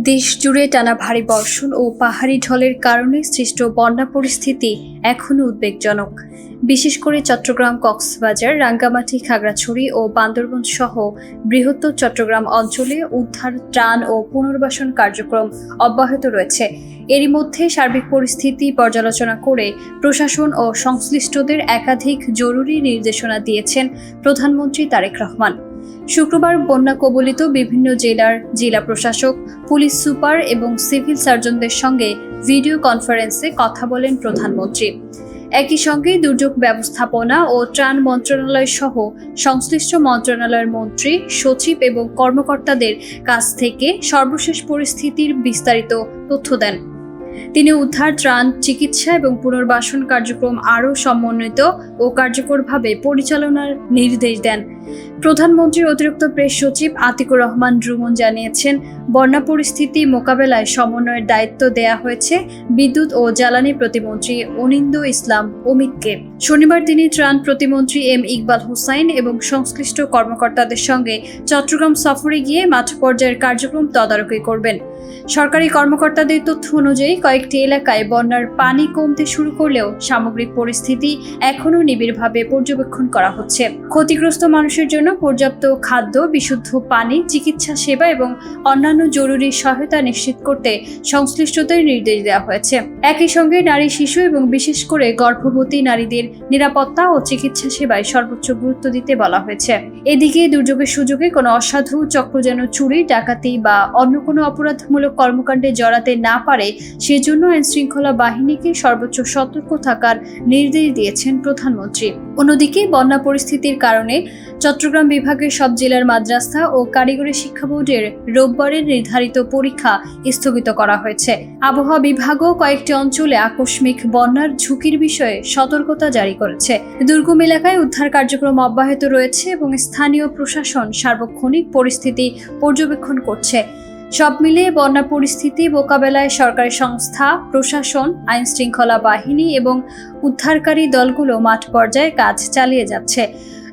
দেশ জুড়ে টানা ভারী বর্ষণ ও পাহাড়ি ঢলের কারণে সৃষ্ট বন্যা পরিস্থিতি এখনও উদ্বেগজনক। বিশেষ করে চট্টগ্রাম, কক্সবাজার, রাঙ্গামাটি, খাগড়াছড়ি ও বান্দরবান সহ বৃহত্তর চট্টগ্রাম অঞ্চলে উদ্ধার, ত্রাণ ও পুনর্বাসন কার্যক্রম অব্যাহত রয়েছে। এরই মধ্যে সার্বিক পরিস্থিতি পর্যালোচনা করে প্রশাসন ও সংশ্লিষ্টদের একাধিক জরুরি নির্দেশনা দিয়েছেন প্রধানমন্ত্রী তারেক রহমান। শুক্রবার বন্যা কবলিত বিভিন্ন জেলার জেলা প্রশাসক, পুলিশ সুপার এবং সিভিল সার্জনদের সঙ্গে ভিডিও কনফারেন্সে কথা বলেন প্রধানমন্ত্রী। একই সঙ্গে দুর্যোগ ব্যবস্থাপনা ও ত্রাণ মন্ত্রণালয় সহ সংশ্লিষ্ট মন্ত্রণালয়ের মন্ত্রী, সচিব এবং কর্মকর্তাদের কাছ থেকে সর্বশেষ পরিস্থিতির বিস্তারিত তথ্য দেন। তিনি উদ্ধার, ত্রাণ, চিকিৎসা এবং পুনর্বাসন কার্যক্রম আরও সমন্বিত ও কার্যকরভাবে পরিচালনার নির্দেশ দেন। প্রধানমন্ত্রীর অতিরিক্ত প্রেস সচিব আতিকুর রহমান রুমন জানিয়েছেন, বন্যা পরিস্থিতি মোকাবেলায় সমন্বয়ের দায়িত্ব দেয়া হয়েছে বিদ্যুৎ ও জ্বালানি প্রতিমন্ত্রী অনিন্দ্য ইসলাম অমিতকে। শনিবার তিনি ত্রাণ প্রতিমন্ত্রী এম ইকবাল হোসাইন এবং সংশ্লিষ্ট কর্মকর্তাদের সঙ্গে চট্টগ্রাম সফরে গিয়ে মাঠ পর্যায়ের কার্যক্রম তদারকি করবেন। সরকারি কর্মকর্তাদের তথ্য অনুযায়ী কয়েকটি এলাকায় বন্যার পানি কমতে শুরু করলেও সামগ্রিক পরিস্থিতি এখনও নিবিড়ভাবে পর্যবেক্ষণ করা হচ্ছে। ক্ষতিগ্রস্ত মানুষের জন্য পর্যাপ্ত খাদ্য, বিশুদ্ধ পানি, চিকিৎসা সেবা এবং অন্যান্য জরুরি সহায়তা নিশ্চিত করতে সংশ্লিষ্টদের নির্দেশ দেওয়া হয়েছে। একই সঙ্গে নারী, শিশু এবং বিশেষ করে গর্ভবতী নারীদের নিরাপত্তা ও চিকিৎসা সেবায় সর্বোচ্চ গুরুত্ব দিতে বলা হয়েছে। এদিকে দুর্যোগের সুযোগে কোনো অসাধু চক্র যেন চুরি, ডাকাতি বা অন্য কোনো অপরাধমূলক কর্মকাণ্ডে জড়াতে না পারে সেজন্য আইনশৃঙ্খলা বাহিনীকে সর্বোচ্চ সতর্ক থাকার নির্দেশ দিয়েছেন প্রধানমন্ত্রী। অন্যদিকে বন্যা পরিস্থিতির কারণে চট্টগ্রাম বিভাগের সব জেলার মাদ্রাসা ও কারিগরি শিক্ষা বোর্ডের রোববারের নির্ধারিত পরীক্ষা স্থগিত করা হয়েছে। আবহাওয়া বিভাগও কয়েকটি অঞ্চলে আকস্মিক বন্যার ঝুঁকির বিষয়ে সতর্কতা জারি করেছে। দুর্গম এলাকায় উদ্ধার কার্যক্রম অব্যাহত রয়েছে এবং স্থানীয় প্রশাসন সার্বক্ষণিক পরিস্থিতি পর্যবেক্ষণ করছে। সব মিলিয়ে বন্যা পরিস্থিতি মোকাবেলায় সরকারি সংস্থা, প্রশাসন, আইনশৃঙ্খলা বাহিনী এবং উদ্ধারকারী দলগুলো মাঠ পর্যায়ে কাজ চালিয়ে যাচ্ছে।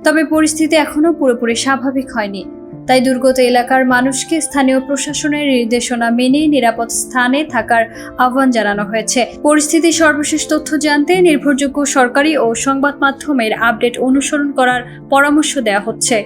তবে পরিস্থিতি এখনও পুরোপুরি স্বাভাবিক হয়নি। তাই দুর্গত এলাকার মানুষকে স্থানীয় প্রশাসনের নির্দেশনা মেনে নিরাপদ স্থানে থাকার আহ্বান জানানো হয়েছে। পরিস্থিতির সর্বশেষ তথ্য জানতে নির্ভরযোগ্য সরকারি ও সংবাদ মাধ্যমের আপডেট অনুসরণ করার পরামর্শ দেওয়া হচ্ছে।